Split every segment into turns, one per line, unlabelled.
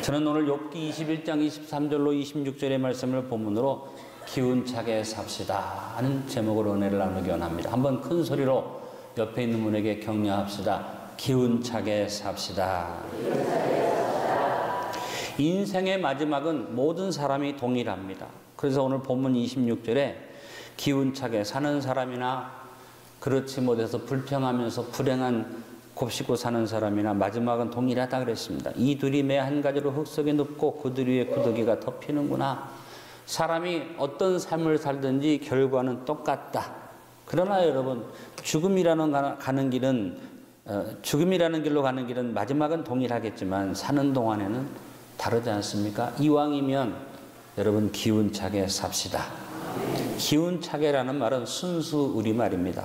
저는 오늘 욥기 21장 23절로 26절의 말씀을 본문으로 기운차게 삽시다 하는 제목으로 은혜를 나누기 원합니다. 한번 큰 소리로 옆에 있는 분에게 격려합시다. 기운차게 삽시다. 인생의 마지막은 모든 사람이 동일합니다. 그래서 오늘 본문 26절에 기운차게 사는 사람이나 그렇지 못해서 불평하면서 불행한 곱씹고 사는 사람이나 마지막은 동일하다 그랬습니다. 이 둘이 매 한 가지로 흙 속에 눕고 그들 위에 구더기가 덮이는구나. 사람이 어떤 삶을 살든지 결과는 똑같다. 그러나 여러분, 죽음이라는 길로 가는 길은 마지막은 동일하겠지만 사는 동안에는 다르지 않습니까? 이왕이면 여러분 기운차게 삽시다. 기운차게라는 말은 순수 우리말입니다.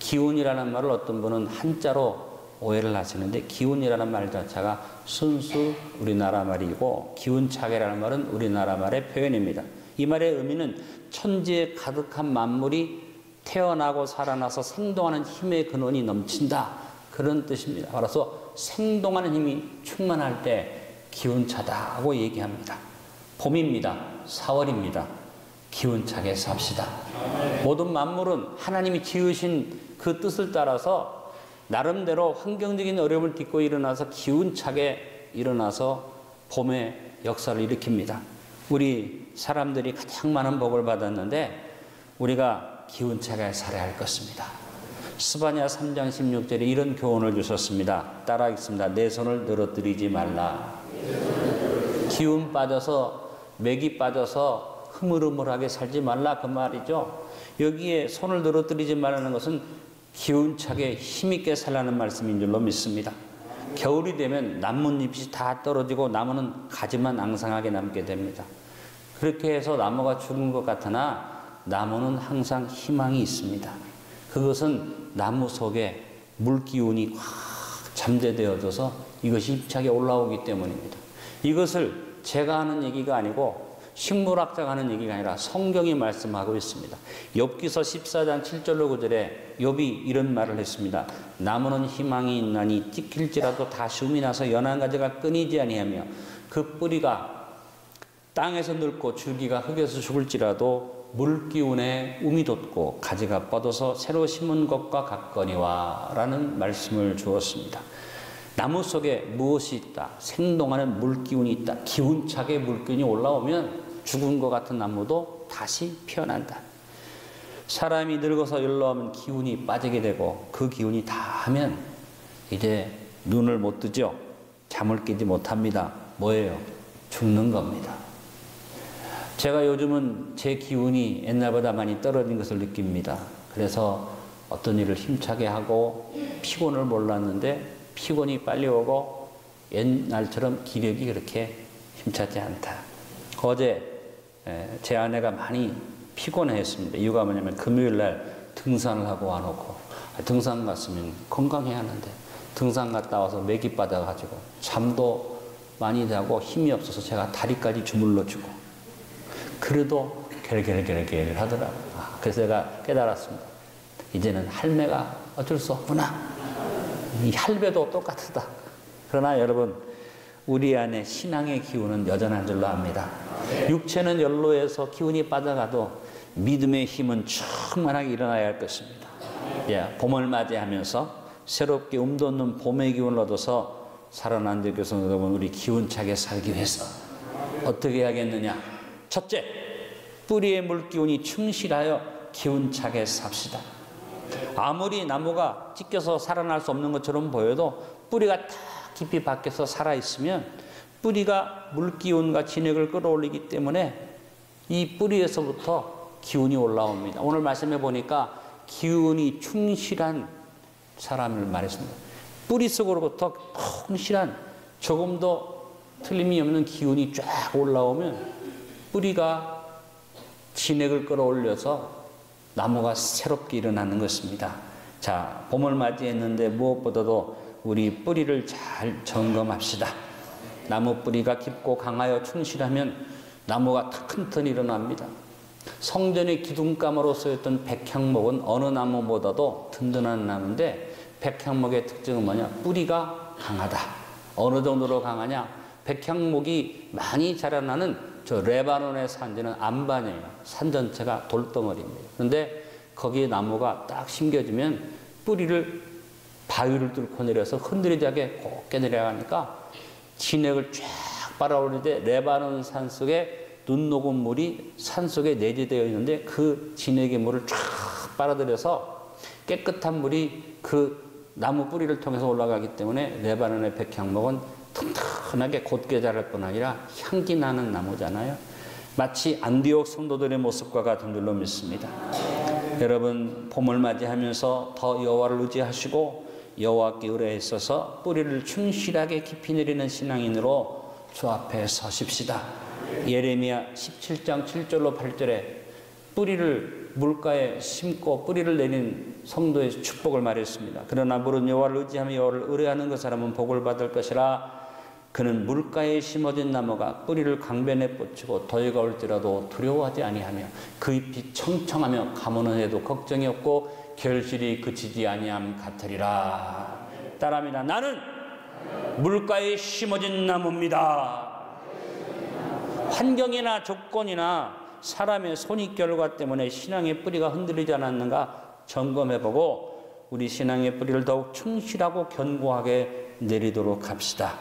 기운이라는 말을 어떤 분은 한자로 오해를 하시는데 기운이라는 말 자체가 순수 우리나라 말이고 기운차게라는 말은 우리나라 말의 표현입니다. 이 말의 의미는 천지에 가득한 만물이 태어나고 살아나서 생동하는 힘의 근원이 넘친다. 그런 뜻입니다. 따라서 생동하는 힘이 충만할 때 기운차다고 얘기합니다. 봄입니다. 4월입니다. 기운차게 삽시다. 모든 만물은 하나님이 지으신 그 뜻을 따라서 나름대로 환경적인 어려움을 딛고 일어나서 기운차게 일어나서 봄의 역사를 일으킵니다. 우리 사람들이 가장 많은 복을 받았는데 우리가 기운차게 살아야 할 것입니다. 스바냐 3장 16절에 이런 교훈을 주셨습니다. 따라하겠습니다. 내 손을 늘어뜨리지 말라. 기운 빠져서 맥이 빠져서 흐물흐물하게 살지 말라 그 말이죠. 여기에 손을 늘어뜨리지 말라는 것은 기운차게 힘있게 살라는 말씀인 줄로 믿습니다. 겨울이 되면 나뭇잎이 다 떨어지고 나무는 가지만 앙상하게 남게 됩니다. 그렇게 해서 나무가 죽은 것 같으나 나무는 항상 희망이 있습니다. 그것은 나무 속에 물기운이 확 잠재되어져서 이것이 힘차게 올라오기 때문입니다. 이것을 제가 하는 얘기가 아니고 식물학자가 하는 얘기가 아니라 성경이 말씀하고 있습니다. 욥기서 14장 7절로 9절에 욥이 이런 말을 했습니다. 나무는 희망이 있나니 찢길지라도 다시 um이 나서 연한 가지가 끊이지 아니하며 그 뿌리가 땅에서 늙고 줄기가 흙에서 죽을지라도 물기운에 um이 돋고 가지가 뻗어서 새로 심은 것과 같거니와 라는 말씀을 주었습니다. 나무 속에 무엇이 있다? 생동하는 물기운이 있다. 기운차게 물기운이 올라오면 죽은 것 같은 나무도 다시 피어난다. 사람이 늙어서 연로하면 기운이 빠지게 되고 그 기운이 다 하면 이제 눈을 못 뜨죠. 잠을 깨지 못합니다. 뭐예요? 죽는 겁니다. 제가 요즘은 제 기운이 옛날보다 많이 떨어진 것을 느낍니다. 그래서 어떤 일을 힘차게 하고 피곤을 몰랐는데 피곤이 빨리 오고 옛날처럼 기력이 그렇게 힘차지 않다. 어제 제 아내가 많이 피곤했습니다. 이유가 뭐냐면 금요일날 등산을 하고 와놓고 등산 갔으면 건강해야 하는데 등산 갔다 와서 맥이 빠져가지고 잠도 많이 자고 힘이 없어서 제가 다리까지 주물러주고 그래도 게르게르 하더라고요. 그래서 제가 깨달았습니다. 이제는 할매가 어쩔 수 없구나. 이 할배도 똑같다. 그러나 여러분 우리 안에 신앙의 기운은 여전한 줄로 압니다. 육체는 연로해서 기운이 빠져가도 믿음의 힘은 충만하게 일어나야 할 것입니다. 봄을 맞이하면서 새롭게 돋는 봄의 기운을 얻어서 살아난 데 교선 여러분 우리 기운차게 살기 위해서 어떻게 해야겠느냐? 첫째, 뿌리의 물기운이 충실하여 기운차게 삽시다. 아무리 나무가 찢겨서 살아날 수 없는 것처럼 보여도 뿌리가 다 깊이 박혀서 살아있으면 뿌리가 물기운과 진액을 끌어올리기 때문에 이 뿌리에서부터 기운이 올라옵니다. 오늘 말씀해 보니까 기운이 충실한 사람을 말했습니다. 뿌리 속으로부터 충실한 조금도 틀림이 없는 기운이 쫙 올라오면 뿌리가 진액을 끌어올려서 나무가 새롭게 일어나는 것입니다. 자, 봄을 맞이했는데 무엇보다도 우리 뿌리를 잘 점검합시다. 나무 뿌리가 깊고 강하여 충실하면 나무가 튼튼히 일어납니다. 성전의 기둥감으로 쓰였던 백향목은 어느 나무보다도 든든한 나무인데 백향목의 특징은 뭐냐? 뿌리가 강하다. 어느 정도로 강하냐? 백향목이 많이 자라나는 저 레바논의 산지는 안반이에요. 산 전체가 돌덩어리입니다. 그런데 거기에 나무가 딱 심겨지면 뿌리를 바위를 뚫고 내려서 흔들리자게 곱게 내려가니까 진액을 쫙 빨아올리는데 레바논 산 속에 눈 녹은 물이 산 속에 내재되어 있는데 그 진액의 물을 쫙 빨아들여서 깨끗한 물이 그 나무 뿌리를 통해서 올라가기 때문에 레바논의 백향목은 튼튼하게 곧게 자랄 뿐 아니라 향기 나는 나무잖아요. 마치 안디옥 성도들의 모습과 같은 줄로 믿습니다. 여러분, 봄을 맞이하면서 더 여호와를 의지하시고 여호와께 의뢰했어서 뿌리를 충실하게 깊이 내리는 신앙인으로 주 앞에 서십시다. 예레미야 17장 7절로 8절에 뿌리를 물가에 심고 뿌리를 내린 성도의 축복을 말했습니다. 그러나 물은 여호와를 의지하며 여호와를 의뢰하는 그 사람은 복을 받을 것이라. 그는 물가에 심어진 나무가 뿌리를 강변에 뻗치고 더위가 올지라도 두려워하지 아니하며 그 잎이 청청하며 가무는 해도 걱정이 없고 결실이 그치지 아니함 같으리라. 따라합니다. 나는 물가에 심어진 나무입니다. 환경이나 조건이나 사람의 손익결과 때문에 신앙의 뿌리가 흔들리지 않았는가 점검해보고 우리 신앙의 뿌리를 더욱 충실하고 견고하게 내리도록 합시다.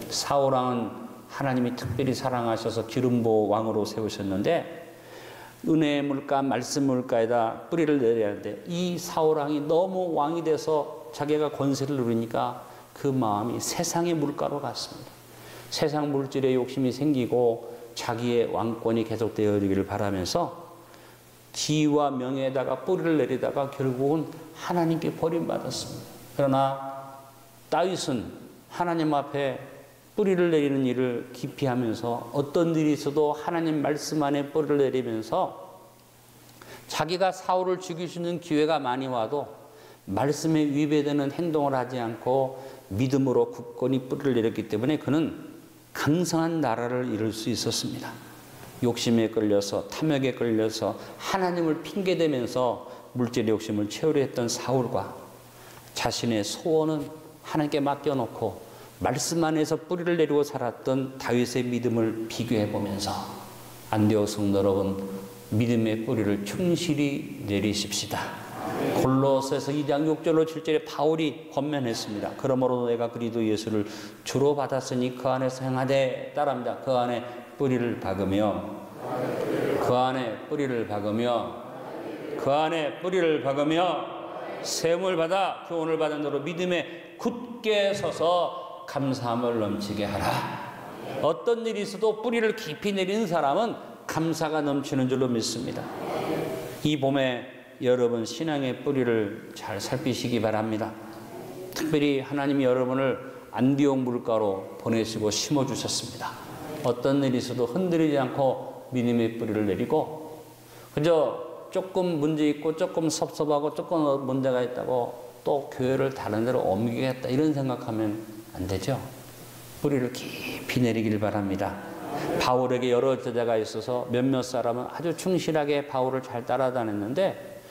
사울왕은 하나님이 특별히 사랑하셔서 기름부어 왕으로 세우셨는데 은혜의 물가, 말씀 물가에다 뿌리를 내려야 하는데 이 사울왕이 너무 왕이 돼서 자기가 권세를 누리니까 그 마음이 세상의 물가로 갔습니다. 세상 물질에 욕심이 생기고 자기의 왕권이 계속되어지기를 바라면서 지위와 명예에다가 뿌리를 내리다가 결국은 하나님께 버림받았습니다. 그러나 다윗은 하나님 앞에 뿌리를 내리는 일을 깊이 하면서 어떤 일이 있어도 하나님 말씀 안에 뿌리를 내리면서 자기가 사울을 죽일 수 있는 기회가 많이 와도 말씀에 위배되는 행동을 하지 않고 믿음으로 굳건히 뿌리를 내렸기 때문에 그는 강성한 나라를 이룰 수 있었습니다. 욕심에 끌려서 탐욕에 끌려서 하나님을 핑계대면서 물질의 욕심을 채우려 했던 사울과 자신의 소원은 하나님께 맡겨놓고 말씀 안에서 뿌리를 내리고 살았던 다윗의 믿음을 비교해 보면서 안디옥 성도 여러분, 믿음의 뿌리를 충실히 내리십시다. 골로새서 2장 6절로 7절에 바울이 권면했습니다. 그러므로 내가 그리스도 예수를 주로 받았으니 그 안에서 행하되, 따라합니다. 그 안에 뿌리를 박으며 그 안에 뿌리를 박으며 그 안에 뿌리를 박으며 세움을 받아 교훈을 받은 대로 믿음에 굳게 서서 감사함을 넘치게 하라. 어떤 일이 있어도 뿌리를 깊이 내리는 사람은 감사가 넘치는 줄로 믿습니다. 이 봄에 여러분 신앙의 뿌리를 잘 살피시기 바랍니다. 특별히 하나님이 여러분을 안디옥 물가로 보내시고 심어주셨습니다. 어떤 일이 있어도 흔들리지 않고 믿음의 뿌리를 내리고 그저 조금 문제 있고 조금 섭섭하고 조금 문제가 있다고 또 교회를 다른 데로 옮기겠다 이런 생각하면 안 되죠. 뿌리를 깊이 내리길 바랍니다. 바울에게 여러 제자가 있어서 몇몇 사람은 아주 충실하게 바울을 잘 따라다녔는데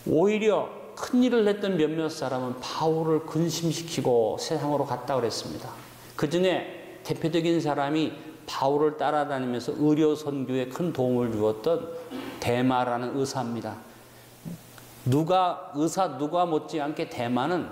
오히려 큰일을 했던 몇몇 사람은 바울을 근심시키고 세상으로 갔다 그랬습니다. 그 중에 대표적인 사람이 바울을 따라다니면서 의료 선교에 큰 도움을 주었던 데마라는 의사입니다. 의사 누가 못지않게 데마는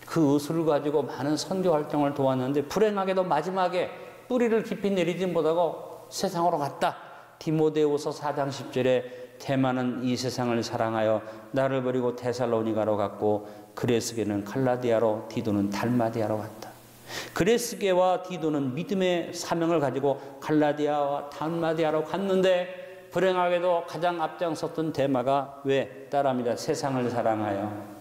그 의술을 가지고 많은 선교 활동을 도왔는데 불행하게도 마지막에 뿌리를 깊이 내리지 못하고 세상으로 갔다. 디모데후서 4장 10절에 데마는 이 세상을 사랑하여 나를 버리고 데살로니가로 갔고 그레스게는 칼라디아로 디도는 달마디아로 갔다. 그레스게와 디도는 믿음의 사명을 가지고 갈라디아와 달마디아로 갔는데 불행하게도 가장 앞장섰던 데마가 왜? 따라합니다. 세상을 사랑하여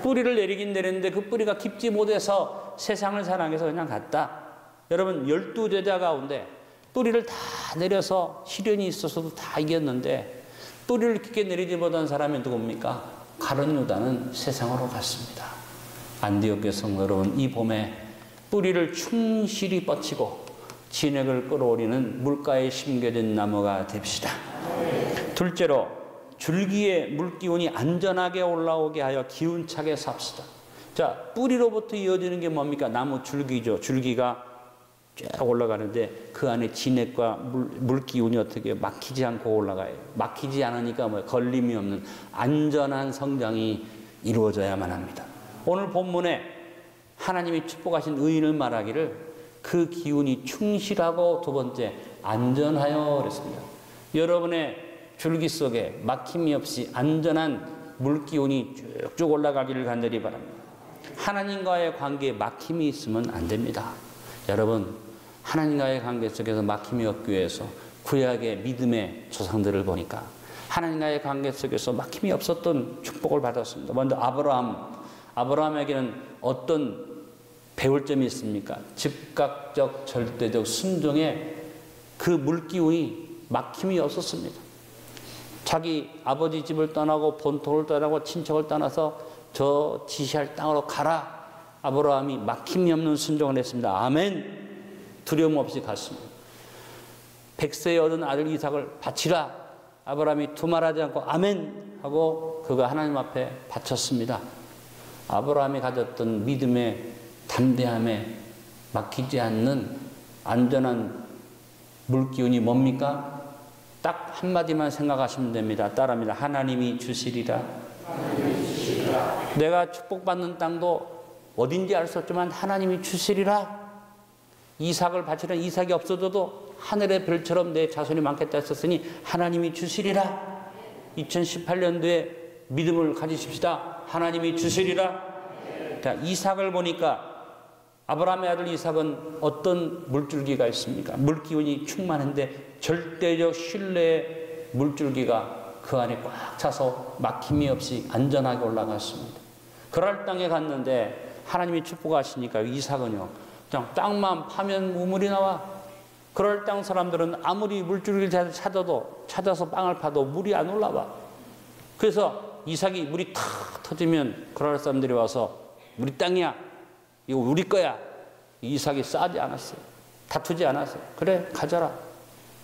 뿌리를 내리긴 내렸는데 그 뿌리가 깊지 못해서 세상을 사랑해서 그냥 갔다. 여러분 12제자 가운데 뿌리를 다 내려서 시련이 있어서도 다 이겼는데 뿌리를 깊게 내리지 못한 사람이 누굽니까? 가룟 유다는 세상으로 갔습니다. 안디옥 교회 성도 여러분, 이 봄에 뿌리를 충실히 뻗치고 진액을 끌어올리는 물가에 심겨진 나무가 됩시다. 둘째로 줄기에 물기운이 안전하게 올라오게 하여 기운차게 삽시다. 자, 뿌리로부터 이어지는 게 뭡니까? 나무 줄기죠. 줄기가 쭉 올라가는데 그 안에 진액과 물기운이 어떻게 막히지 않고 올라가요. 막히지 않으니까 걸림이 없는 안전한 성장이 이루어져야만 합니다. 오늘 본문에 하나님이 축복하신 의인을 말하기를 그 기운이 충실하고 두 번째 안전하여 그랬습니다. 여러분의 줄기 속에 막힘이 없이 안전한 물기운이 쭉쭉 올라가기를 간절히 바랍니다. 하나님과의 관계에 막힘이 있으면 안 됩니다. 여러분, 하나님과의 관계 속에서 막힘이 없기 위해서 구약의 믿음의 조상들을 보니까 하나님과의 관계 속에서 막힘이 없었던 축복을 받았습니다. 먼저 아브라함에게는 어떤 배울 점이 있습니까? 즉각적 절대적 순종의 그 물기운이 막힘이 없었습니다. 자기 아버지 집을 떠나고 본토를 떠나고 친척을 떠나서 저 지시할 땅으로 가라. 아브라함이 막힘이 없는 순종을 했습니다. 아멘. 두려움 없이 갔습니다. 100세에 얻은 아들 이삭을 바치라. 아브라함이 두말하지 않고 아멘 하고 그가 하나님 앞에 바쳤습니다. 아브라함이 가졌던 믿음의 담대함에 막히지 않는 안전한 물기운이 뭡니까? 딱 한마디만 생각하시면 됩니다. 따라합니다. 하나님이 주시리라. 내가 축복받는 땅도 어딘지 알 수 없지만 하나님이 주시리라. 이삭을 바치는 이삭이 없어져도 하늘의 별처럼 내 자손이 많겠다 했었으니 하나님이 주시리라. 2018년도에 믿음을 가지십시다. 하나님이 주시리라. 자, 이삭을 보니까 아브라함의 아들 이삭은 어떤 물줄기가 있습니까? 물기운이 충만한데 절대적 신뢰의 물줄기가 그 안에 꽉 차서 막힘이 없이 안전하게 올라갔습니다. 그럴 땅에 갔는데 하나님이 축복하시니까 이삭은요, 그냥 땅만 파면 우물이 나와. 그럴 땅 사람들은 아무리 물줄기를 찾아서 빵을 파도 물이 안 올라와. 그래서 이삭이 물이 탁 터지면 그럴 사람들이 와서 우리 땅이야, 이거 우리 거야. 이삭이 싸지 않았어요. 다투지 않았어요. 그래, 가져라.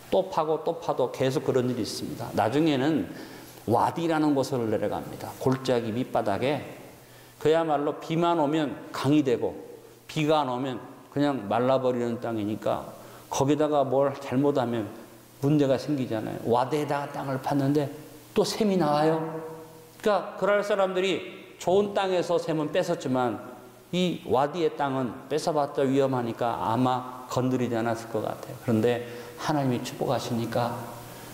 또 파고 또 파도 계속 그런 일이 있습니다. 나중에는 와디라는 곳을 내려갑니다. 골짜기 밑바닥에. 그야말로 비만 오면 강이 되고 비가 안 오면 그냥 말라버리는 땅이니까 거기다가 뭘 잘못하면 문제가 생기잖아요. 와디에다가 땅을 팠는데 또 샘이 나와요. 그러니까 그럴 사람들이 좋은 땅에서 샘은 뺏었지만 이 와디의 땅은 뺏어봤자 위험하니까 아마 건드리지 않았을 것 같아요. 그런데 하나님이 축복하시니까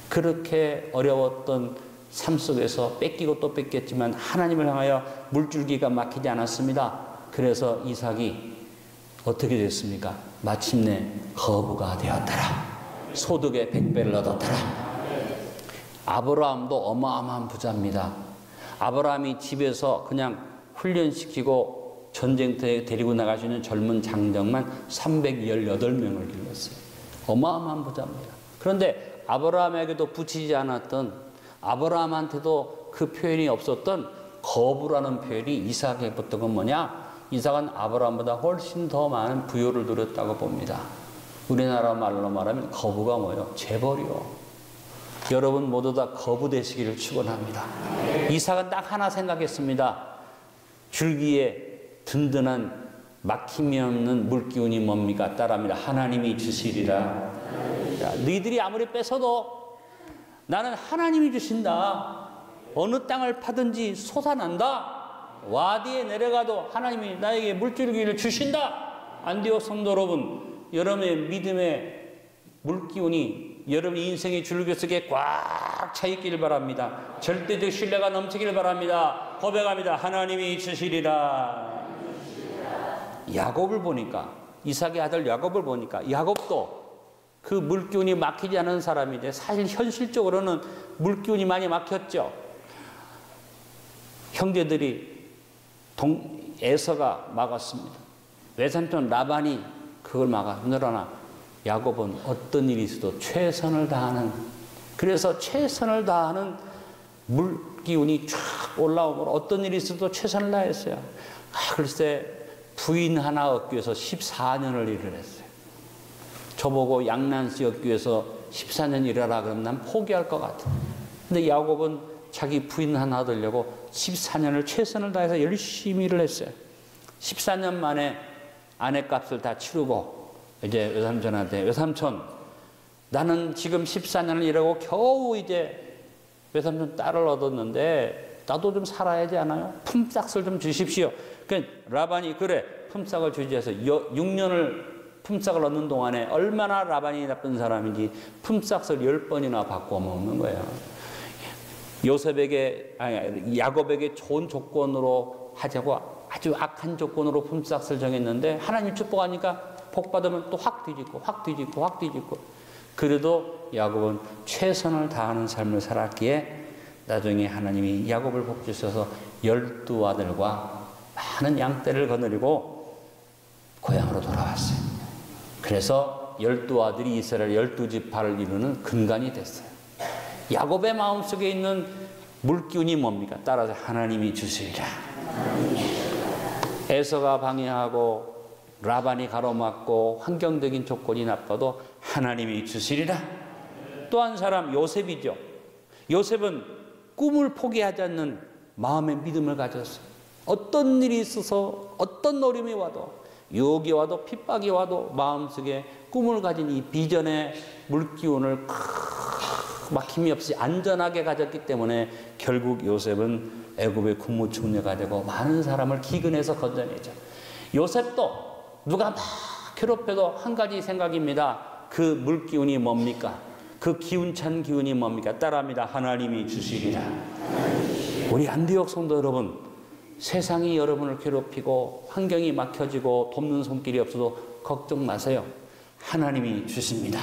그렇게 어려웠던 삶 속에서 뺏기고 또 뺏겼지만 하나님을 향하여 물줄기가 막히지 않았습니다. 그래서 이삭이 어떻게 됐습니까? 마침내 거부가 되었더라. 소득의 100배를 얻었더라. 아브라함도 어마어마한 부자입니다. 아브라함이 집에서 그냥 훈련시키고 전쟁터에 데리고 나갈 수 있는 젊은 장정만 318명을 길렀어요. 어마어마한 부자입니다. 그런데 아브라함에게도 붙이지 않았던, 아브라함한테도 그 표현이 없었던 거부라는 표현이 이삭에게 붙은 건 뭐냐? 이삭은 아브라함보다 훨씬 더 많은 부요를 누렸다고 봅니다. 우리나라 말로 말하면 거부가 뭐예요? 재벌이요. 여러분 모두 다 거부 되시기를 축원합니다. 이삭은 딱 하나 생각했습니다. 줄기에 든든한 막힘이 없는 물기운이 뭡니까? 따라합니다. 하나님이 주시리라. 자, 너희들이 아무리 뺏어도 나는 하나님이 주신다. 어느 땅을 파든지 솟아난다. 와디에 내려가도 하나님이 나에게 물줄기를 주신다. 안디옥 성도 여러분, 여러분의 믿음의 물기운이 여러분 인생의 줄기 속에 꽉 차 있기를 바랍니다. 절대적 신뢰가 넘치기를 바랍니다. 고백합니다. 하나님이 주시리라. 야곱을 보니까, 이삭의 아들 야곱을 보니까 야곱도 그 물기운이 막히지 않은 사람인데 사실 현실적으로는 물기운이 많이 막혔죠. 형제들이 에서가 막았습니다. 외삼촌 라반이 그걸 막았습니다. 그러나 야곱은 어떤 일이 있어도 최선을 다하는, 그래서 최선을 다하는 물기운이 쫙 올라오므로 어떤 일이 있어도 최선을 다했어요. 글쎄 부인 하나 얻기 위해서 14년을 일을 했어요. 저보고 양난씨 얻기 위해서 14년 일하라 그러면 난 포기할 것 같아요. 근데 야곱은 자기 부인 하나 얻으려고 14년을 최선을 다해서 열심히 일을 했어요. 14년 만에 아내값을 다 치르고 이제 외삼촌한테, 외삼촌, 나는 지금 14년을 일하고 겨우 이제 외삼촌 딸을 얻었는데 나도 좀 살아야 되지 않아요? 품삯을 좀 주십시오. 그러니까 라반이 그래, 품삯을 주지 해서 6년을 품삯을 얻는 동안에 얼마나 라반이 나쁜 사람인지 품삯을 10번이나 바꿔 먹는 거예요. 야곱에게 좋은 조건으로 하자고 아주 악한 조건으로 품삯을 정했는데 하나님 축복하니까 복 받으면 또 확 뒤집고 확 뒤집고 확 뒤집고. 그래도 야곱은 최선을 다하는 삶을 살았기에 나중에 하나님이 야곱을 복 주셔서 12아들과 많은 양떼를 거느리고 고향으로 돌아왔어요. 그래서 12아들이 이스라엘 12지파를 이루는 근간이 됐어요. 야곱의 마음속에 있는 물기운이 뭡니까? 따라서 하나님이 주시리라. 에서가 방해하고 라반이 가로막고 환경적인 조건이 나빠도 하나님이 주시리라. 또 한 사람 요셉이죠. 요셉은 꿈을 포기하지 않는 마음의 믿음을 가졌어요. 어떤 일이 있어서 어떤 어려움이 와도 유혹이 와도 핍박이 와도 마음속에 꿈을 가진 이 비전의 물기운을 막힘이 없이 안전하게 가졌기 때문에 결국 요셉은 애굽의 국무총리가 되고 많은 사람을 기근해서 건져내죠. 요셉도 누가 막 괴롭혀도 한 가지 생각입니다. 그 물기운이 뭡니까? 그 기운찬 기운이 뭡니까? 따라합니다. 하나님이 주시리라. 우리 안디옥 성도 여러분, 세상이 여러분을 괴롭히고 환경이 막혀지고 돕는 손길이 없어도 걱정 마세요. 하나님이 주십니다.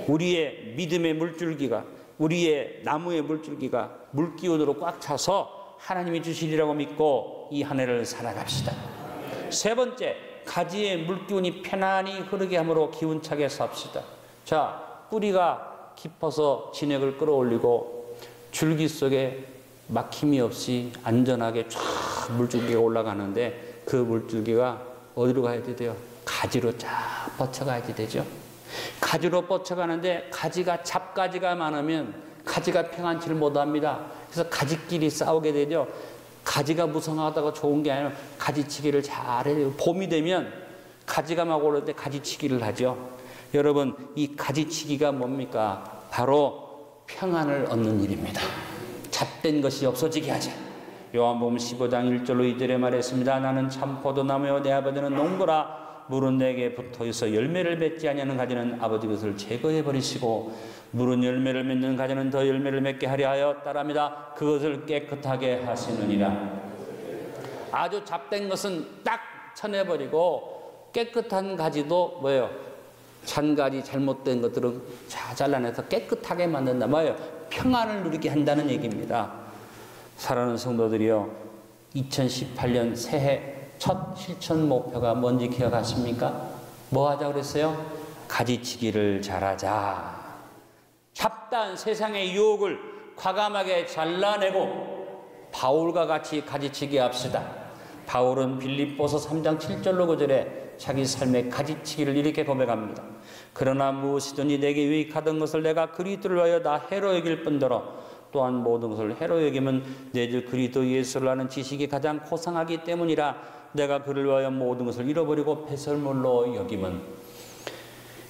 우리의 믿음의 물줄기가, 우리의 나무의 물줄기가 물기운으로 꽉 차서 하나님이 주시리라고 믿고 이 한 해를 살아갑시다. 세 번째, 가지의 물기운이 편안히 흐르게 함으로 기운차게 삽시다. 자, 뿌리가 깊어서 진액을 끌어올리고 줄기 속에 막힘이 없이 안전하게 쫙 물줄기가 올라가는데 그 물줄기가 어디로 가야 돼요? 가지로 쫙 뻗쳐가야 되죠. 가지로 뻗쳐가는데 가지가 잡가지가 많으면 가지가 평안치를 못합니다. 그래서 가지끼리 싸우게 되죠. 가지가 무성하다고 좋은 게 아니라 가지치기를 잘해요. 봄이 되면 가지가 막 오를 때 가지치기를 하죠. 여러분, 이 가지치기가 뭡니까? 바로 평안을 얻는 일입니다. 잡된 것이 없어지게 하자. 요한복음 15장 1절로 2절에 말했습니다. 나는 참 포도나무요 내 아버지는 농부라. 물은 내게 붙어있어 열매를 맺지 아니하는 가지는 아버지 것을 제거해 버리시고 물은 열매를 맺는 가지는 더 열매를 맺게 하려 하여 따릅니다. 그것을 깨끗하게 하시느니라. 아주 잡된 것은 딱 쳐내버리고 깨끗한 가지도 뭐예요? 잔가지 잘못된 것들은 잘라내서 깨끗하게 만든다. 뭐예요? 평안을 누리게 한다는 얘기입니다. 사랑하는 성도들이요, 2018년 새해 첫 실천 목표가 뭔지 기억하십니까? 뭐 하자 그랬어요? 가지치기를 잘하자. 잡다한 세상의 유혹을 과감하게 잘라내고 바울과 같이 가지치기 합시다. 바울은 빌립보서 3장 7절로 9절에 자기 삶의 가지치기를 이렇게 고백합니다. 그러나 무엇이든지 내게 유익하던 것을 내가 그리스도를 위하여 다 해로 여길 뿐더러 또한 모든 것을 해로 여기면 내 주 그리스도 예수를 아는 지식이 가장 고상하기 때문이라. 내가 그를 위하여 모든 것을 잃어버리고 배설물로 여기면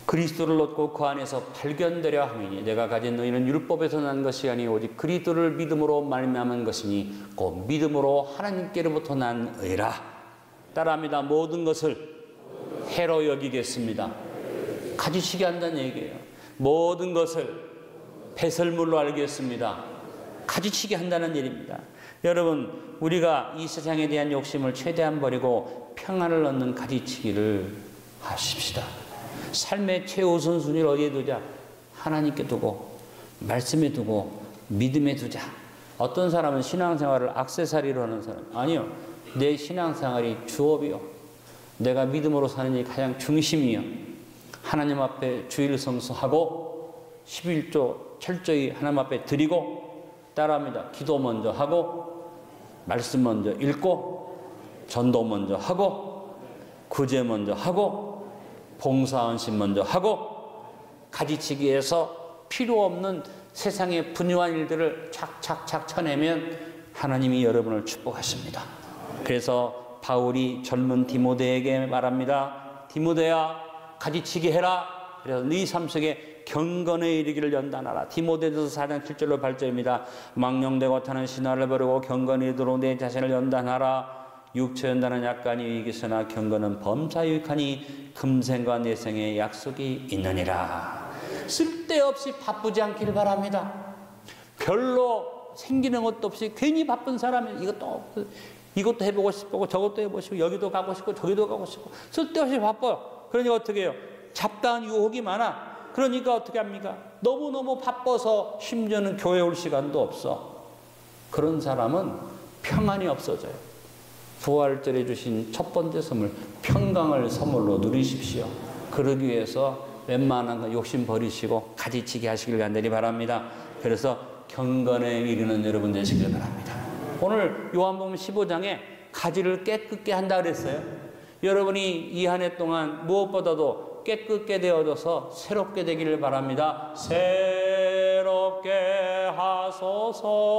그리스도를 얻고 그 안에서 발견되려 함이니 내가 가진 너희는 율법에서 난 것이 아니 오직 그리스도를 믿음으로 말미암은 것이니 곧 믿음으로 하나님께로부터 난 의라. 따라합니다. 모든 것을 해로 여기겠습니다. 가지치기 한다는 얘기예요. 모든 것을 배설물로 알겠습니다. 가지치기 한다는 일입니다. 여러분, 우리가 이 세상에 대한 욕심을 최대한 버리고 평안을 얻는 가지치기를 하십시다. 삶의 최우선 순위를 어디에 두자? 하나님께 두고 말씀에 두고 믿음에 두자. 어떤 사람은 신앙생활을 액세서리로 하는 사람, 아니요, 내 신앙생활이 주업이요, 내가 믿음으로 사는 일이 가장 중심이요, 하나님 앞에 주일 성수하고 11조 철저히 하나님 앞에 드리고, 따라합니다. 기도 먼저 하고 말씀 먼저 읽고 전도 먼저 하고 구제 먼저 하고 봉사헌신 먼저 하고 가지치기해서 필요 없는 세상의 분유한 일들을 착착착 쳐내면 하나님이 여러분을 축복하십니다. 그래서 바울이 젊은 디모데에게 말합니다. 디모데야, 가지치기 해라. 그래서 네 삶 속에 경건에 이르기를 연단하라. 디모데전서 4장 7절로 8절입니다. 망령되고 타는 신화를 버리고 경건에 이르도록 내 자신을 연단하라. 육체 연단은 약간이 유익이으나 경건은 범사 유익하니 금생과 내생의 약속이 있느니라. 쓸데없이 바쁘지 않기를 바랍니다. 별로 생기는 것도 없이 괜히 바쁜 사람은 이것도 해보고 싶고 저것도 해보고 싶고 여기도 가고 싶고 저기도 가고 싶고 쓸데없이 바빠요. 그러니까 어떻게 해요? 잡다한 유혹이 많아. 그러니까 어떻게 합니까? 너무너무 바빠서 심지어는 교회 올 시간도 없어. 그런 사람은 평안이 없어져요. 부활절에 주신 첫 번째 선물, 평강을 선물로 누리십시오. 그러기 위해서 웬만한 거 욕심 버리시고 가지치기 하시길 간절히 바랍니다. 그래서 경건에 이르는 여러분 되시길 바랍니다. 오늘 요한복음 15장에 가지를 깨끗게 한다 그랬어요. 여러분이 이 한 해 동안 무엇보다도 깨끗게 되어져서 새롭게 되기를 바랍니다. 새롭게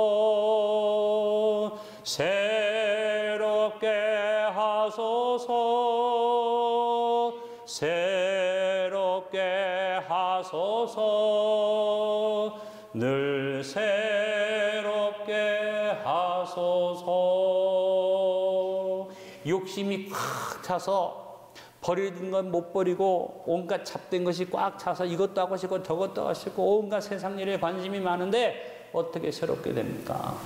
하소서, 새롭게 하소서, 새롭게 하소서, 늘 새롭게 하소서. 욕심이 꽉 차서 버리는 건 못 버리고 온갖 잡된 것이 꽉 차서 이것도 하고 싶고 저것도 하고 싶고 온갖 세상 일에 관심이 많은데 어떻게 새롭게 됩니까?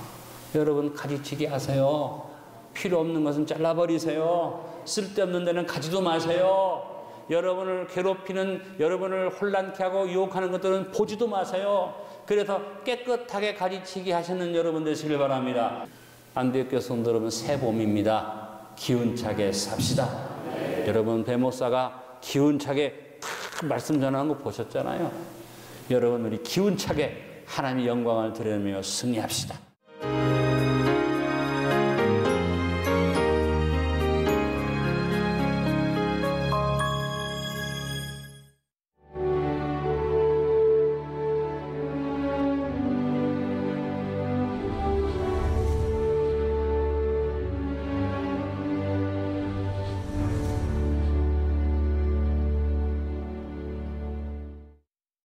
여러분 가지치기 하세요. 필요 없는 것은 잘라버리세요. 쓸데없는 데는 가지도 마세요. 여러분을 괴롭히는, 여러분을 혼란케 하고 유혹하는 것들은 보지도 마세요. 그래서 깨끗하게 가지치기 하시는 여러분 되시길 바랍니다. 안디옥교회 성도 여러분, 새 봄입니다. 기운차게 삽시다. 여러분 배목사가 기운차게 탁 말씀 전하는 거 보셨잖아요. 여러분 우리 기운차게 하나님의 영광을 드리며 승리합시다.